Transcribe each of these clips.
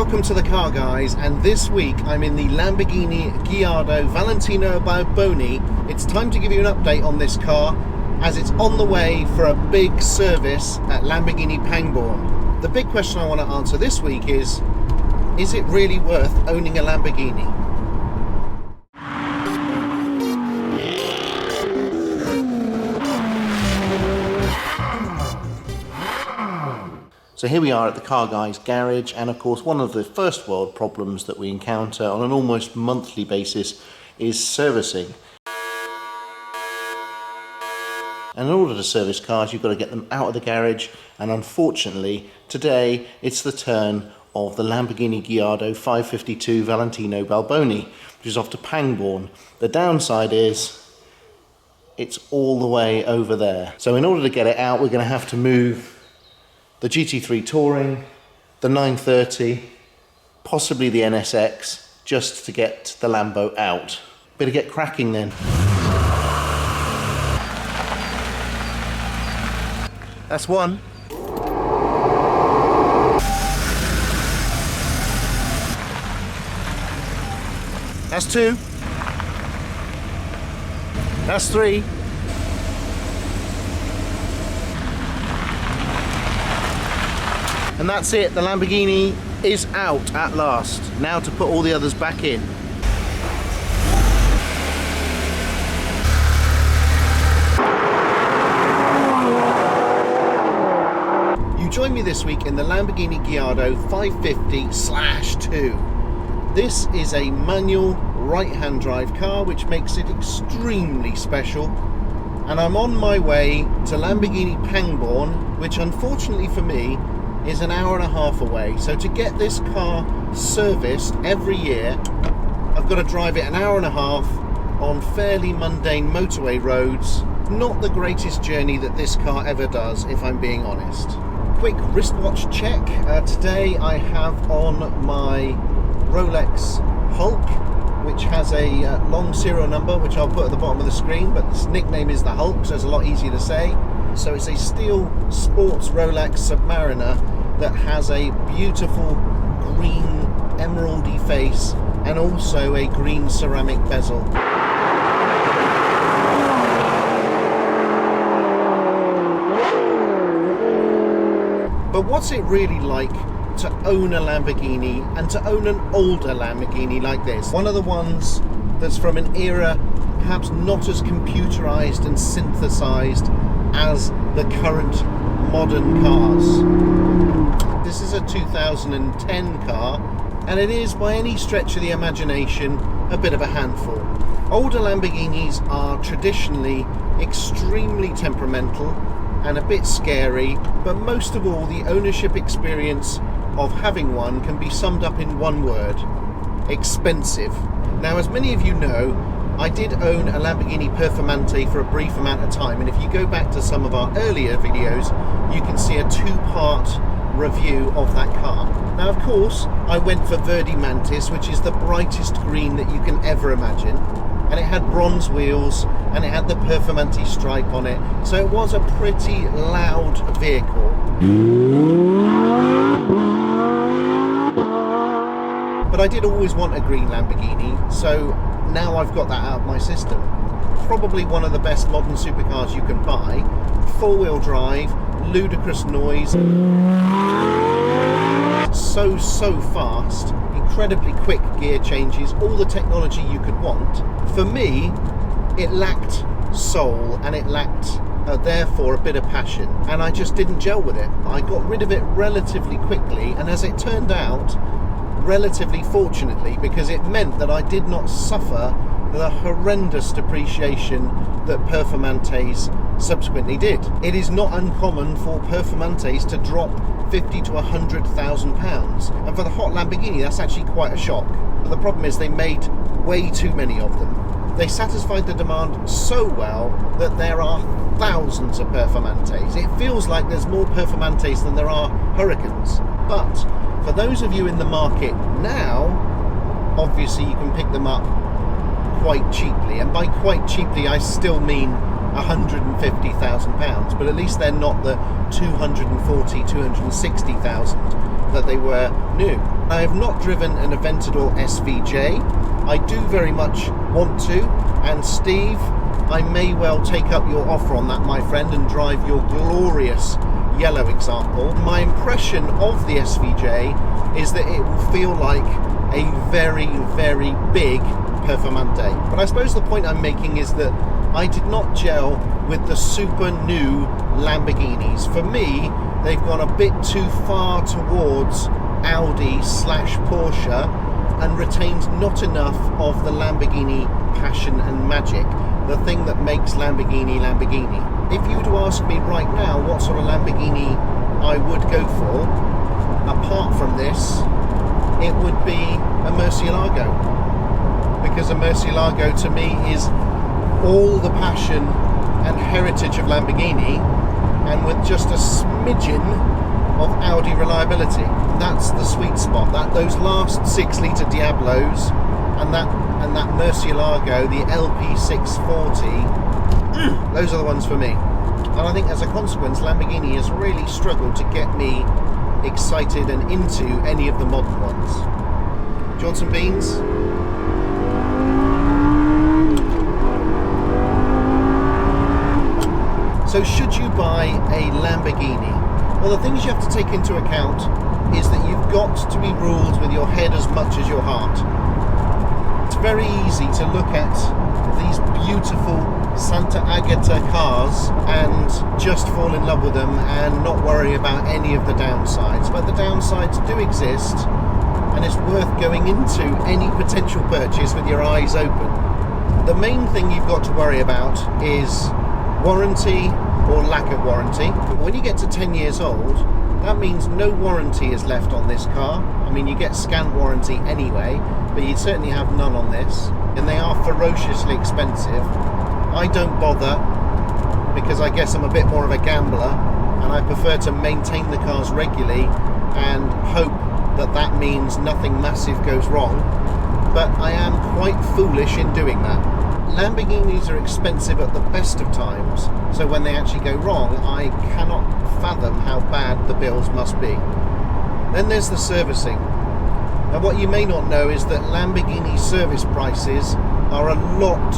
Welcome to the Car Guys, and this week I'm in the Lamborghini Gallardo Valentino Balboni. It's time to give you an update on this car as it's on the way for a big service at Lamborghini Pangbourne. The big question I want to answer this week is it really worth owning a Lamborghini? So here we are at the Car Guys garage, and of course one of the first world problems that we encounter on an almost monthly basis is servicing. And in order to service cars, you've got to get them out of the garage, and unfortunately today it's the turn of the Lamborghini Gallardo 552 Valentino Balboni, which is off to Pangbourne. The downside is it's all the way over there. So in order to get it out, we're going to have to move the GT3 Touring, the 930, possibly the NSX, just to get the Lambo out. Better get cracking then. That's one. That's two. That's three. And that's it, the Lamborghini is out at last. Now to put all the others back in. You join me this week in the Lamborghini Gallardo 550/2. This is a manual right-hand drive car, which makes it extremely special. And I'm on my way to Lamborghini Pangbourne, which unfortunately for me is an hour and a half away. So to get this car serviced every year, I've got to drive it an hour and a half on fairly mundane motorway roads. Not the greatest journey that this car ever does, if I'm being honest. Quick wristwatch check. Today I have on my Rolex Hulk, which has a long serial number, which I'll put at the bottom of the screen, but its nickname is the Hulk, so it's a lot easier to say. So it's a steel sports Rolex Submariner that has a beautiful green emeraldy face and also a green ceramic bezel. But what's it really like to own a Lamborghini, and to own an older Lamborghini like this? One of the ones that's from an era perhaps not as computerized and synthesized as the current modern cars. This is a 2010 car, and it is by any stretch of the imagination a bit of a handful. Older Lamborghinis are traditionally extremely temperamental and a bit scary, but most of all the ownership experience of having one can be summed up in one word: expensive. Now, as many of you know, I did own a Lamborghini Performante for a brief amount of time, and if you go back to some of our earlier videos, you can see a two-part review of that car. Now, of course, I went for Verde Mantis, which is the brightest green that you can ever imagine, and it had bronze wheels, and it had the Performante stripe on it, so it was a pretty loud vehicle. But I did always want a green Lamborghini, so now I've got that out of my system. Probably one of the best modern supercars you can buy. Four-wheel drive, ludicrous noise, so fast, incredibly quick gear changes, all the technology you could want. For me, it lacked soul, and it lacked therefore a bit of passion, and I just didn't gel with it. I got rid of it relatively quickly, and as it turned out, relatively fortunately, because it meant that I did not suffer the horrendous depreciation that Performantes subsequently did. It is not uncommon for Performantes to drop 50 to 100,000 pounds, and for the hot Lamborghini that's actually quite a shock. But the problem is they made way too many of them. They satisfied the demand so well that there are thousands of Performantes. It feels like there's more Performantes than there are Hurricanes. But for those of you in the market now, obviously you can pick them up quite cheaply, and by quite cheaply I still mean £150,000, but at least they're not the 240, 260,000 that they were new. I have not driven an Aventador SVJ. I do very much want to, and Steve, I may well take up your offer on that, my friend, and drive your glorious yellow example. My impression of the SVJ is that it will feel like a very, very big Performante. But I suppose the point I'm making is that I did not gel with the super new Lamborghinis. For me, they've gone a bit too far towards Audi/Porsche and retained not enough of the Lamborghini passion and magic, the thing that makes Lamborghini Lamborghini. If you were to ask me right now what sort of Lamborghini I would go for, apart from this, it would be a Murcielago. Because a Murcielago to me is all the passion and heritage of Lamborghini, and with just a smidgen of Audi reliability. That's the sweet spot. Those last 6-litre Diablos and that Murcielago, the LP640, those are the ones for me. And I think as a consequence, Lamborghini has really struggled to get me excited and into any of the modern ones. Do you want some beans? So should you buy a Lamborghini? Well, the things you have to take into account is that you've got to be ruled with your head as much as your heart. It's very easy to look at these beautiful Santa Agata cars and just fall in love with them and not worry about any of the downsides. But the downsides do exist, and it's worth going into any potential purchase with your eyes open. The main thing you've got to worry about is warranty or lack of warranty. When you get to 10 years old, that means no warranty is left on this car. I mean, you get scant warranty anyway, but you'd certainly have none on this. And they are ferociously expensive. I don't bother because I guess I'm a bit more of a gambler, and I prefer to maintain the cars regularly and hope that that means nothing massive goes wrong. But I am quite foolish in doing that. Lamborghinis are expensive at the best of times, so when they actually go wrong, I cannot fathom how bad the bills must be. Then there's the servicing. Now, what you may not know is that Lamborghini service prices are a lot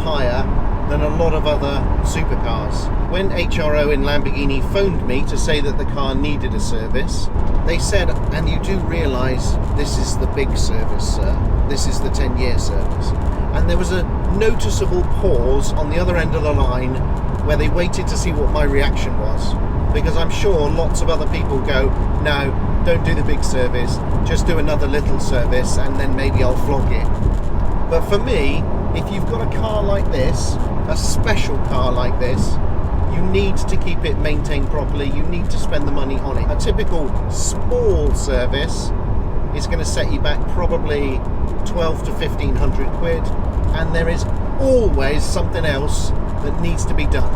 higher than a lot of other supercars. When HRO in Lamborghini phoned me to say that the car needed a service, they said, and you do realise this is the big service, sir. This is the 10-year service. And there was a noticeable pause on the other end of the line where they waited to see what my reaction was. Because I'm sure lots of other people go, no, don't do the big service, just do another little service and then maybe I'll flog it. But for me, if you've got a car like this, a special car like this, you need to keep it maintained properly, you need to spend the money on it. A typical small service is going to set you back probably 12 to 1500 quid, and there is always something else that needs to be done.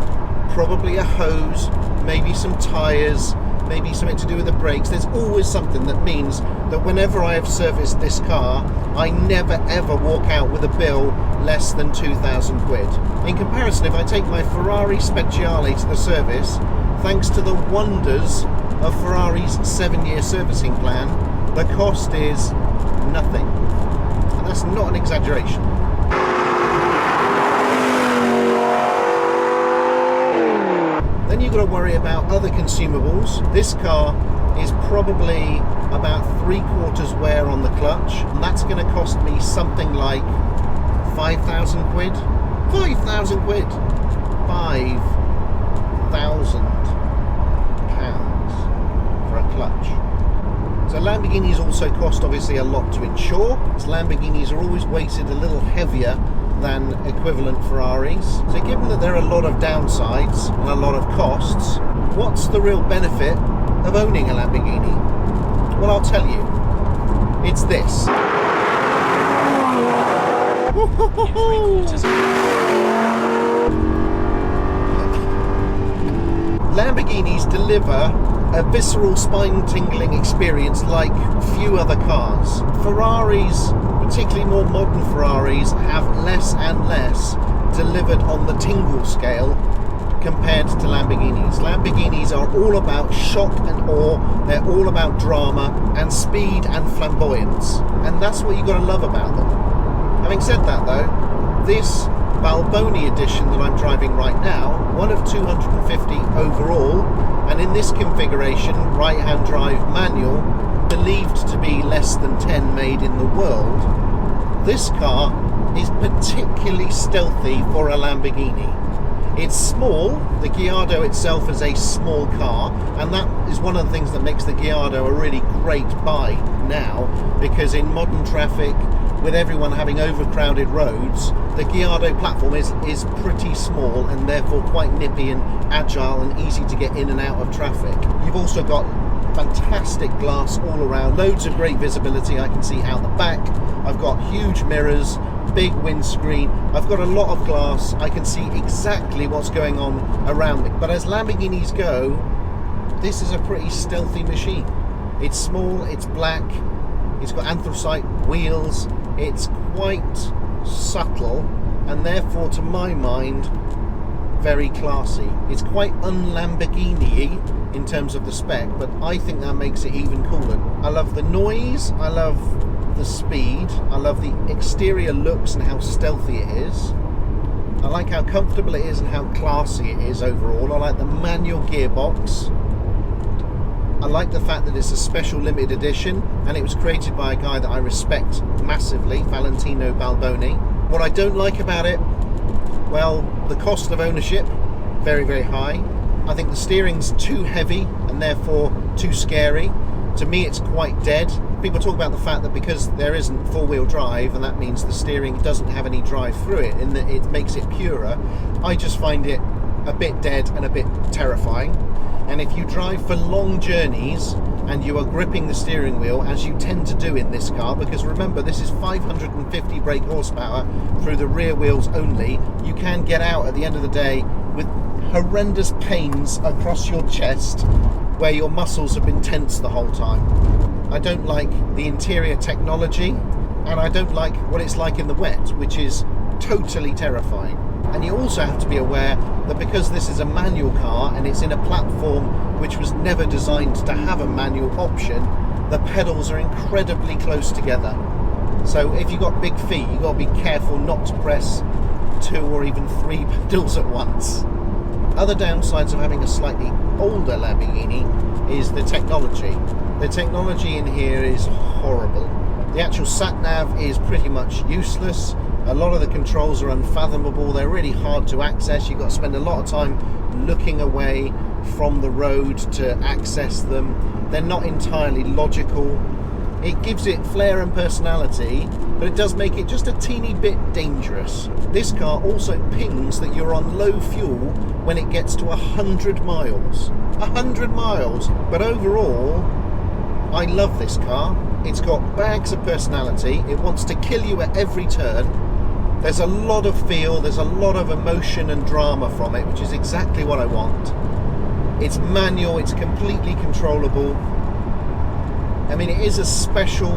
Probably a hose, maybe some tyres, maybe something to do with the brakes. There's always something that means that whenever I have serviced this car, I never ever walk out with a bill less than 2,000 quid. In comparison, if I take my Ferrari Speciale to the service, thanks to the wonders of Ferrari's 7-year servicing plan, the cost is nothing. And that's not an exaggeration. Then you've got to worry about other consumables. This car is probably about 3/4 wear on the clutch, and that's going to cost me something like 5,000 quid. 5,000 quid! 5,000 pounds for a clutch. So Lamborghinis also cost obviously a lot to insure, as Lamborghinis are always weighted a little heavier than equivalent Ferraris. So given that there are a lot of downsides and a lot of costs, what's the real benefit of owning a Lamborghini? Well, I'll tell you. It's this. Lamborghinis deliver a visceral, spine-tingling experience like few other cars. Ferraris, particularly more modern Ferraris, have less and less delivered on the tingle scale compared to Lamborghinis. Lamborghinis are all about shock and awe, they're all about drama and speed and flamboyance, and that's what you've got to love about them. Having said that though, this Balboni edition that I'm driving right now, one of 250 overall, and in this configuration, right-hand drive manual, believed to be less than 10 made in the world, this car is particularly stealthy for a Lamborghini. It's small, the Gallardo itself is a small car, and that is one of the things that makes the Gallardo a really great buy now, because in modern traffic, with everyone having overcrowded roads, the Gallardo platform is pretty small and therefore quite nippy and agile and easy to get in and out of traffic. You've also got fantastic glass all around, loads of great visibility. I can see out the back, I've got huge mirrors, big windscreen, I've got a lot of glass, I can see exactly what's going on around me. But as Lamborghinis go, this is a pretty stealthy machine. It's small, it's black, it's got anthracite wheels, it's quite subtle, and therefore to my mind very classy. It's quite un-Lamborghini-y in terms of the spec, but I think that makes it even cooler. I love the noise, I love the speed, I love the exterior looks and how stealthy it is. I like how comfortable it is and how classy it is overall. I like the manual gearbox. I like the fact that it's a special limited edition and it was created by a guy that I respect massively, Valentino Balboni. What I don't like about it, well, the cost of ownership, very, very high. I think the steering's too heavy and therefore too scary. To me, it's quite dead. People talk about the fact that because there isn't four-wheel drive, and that means the steering doesn't have any drive through it, and that it makes it purer, I just find it a bit dead and a bit terrifying. And if you drive for long journeys and you are gripping the steering wheel, as you tend to do in this car, because remember, this is 550 brake horsepower through the rear wheels only, you can get out at the end of the day with horrendous pains across your chest where your muscles have been tense the whole time. I don't like the interior technology, and I don't like what it's like in the wet, which is totally terrifying. And you also have to be aware that because this is a manual car and it's in a platform which was never designed to have a manual option, the pedals are incredibly close together. So if you've got big feet, you've got to be careful not to press 2 or even 3 pedals at once. Other downsides of having a slightly older Lamborghini is the technology. The technology in here is horrible. The actual sat-nav is pretty much useless. A lot of the controls are unfathomable. They're really hard to access. You've got to spend a lot of time looking away from the road to access them. They're not entirely logical. It gives it flair and personality, but it does make it just a teeny bit dangerous. This car also pings that you're on low fuel when it gets to 100 miles. 100 miles! But overall, I love this car. It's got bags of personality. It wants to kill you at every turn. There's a lot of feel, there's a lot of emotion and drama from it, which is exactly what I want. It's manual, it's completely controllable. I mean, it is a special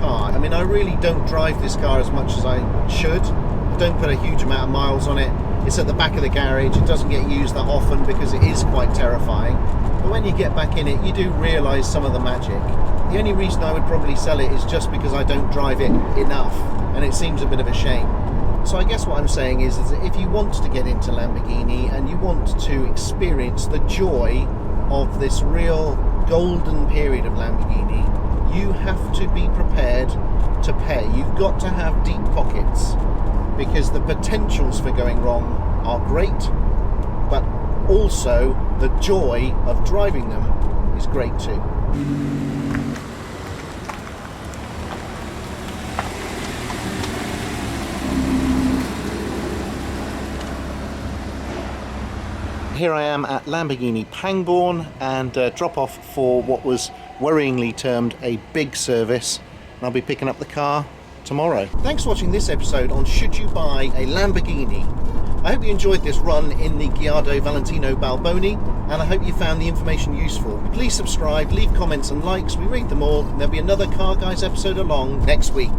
car. I mean, I really don't drive this car as much as I should. I don't put a huge amount of miles on it. It's at the back of the garage. It doesn't get used that often because it is quite terrifying. But when you get back in it, you do realise some of the magic. The only reason I would probably sell it is just because I don't drive it enough, and it seems a bit of a shame. So I guess what I'm saying is that if you want to get into Lamborghini and you want to experience the joy of this real golden period of Lamborghini, you have to be prepared to pay. You've got to have deep pockets, because the potentials for going wrong are great, but also the joy of driving them is great too. Here I am at Lamborghini Pangbourne, and drop off for what was worryingly termed a big service, and I'll be picking up the car tomorrow. Thanks for watching this episode on Should You Buy a Lamborghini. I hope you enjoyed this run in the Gallardo Valentino Balboni, and I hope you found the information useful. Please subscribe, leave comments and likes, we read them all, and there'll be another Car Guys episode along next week.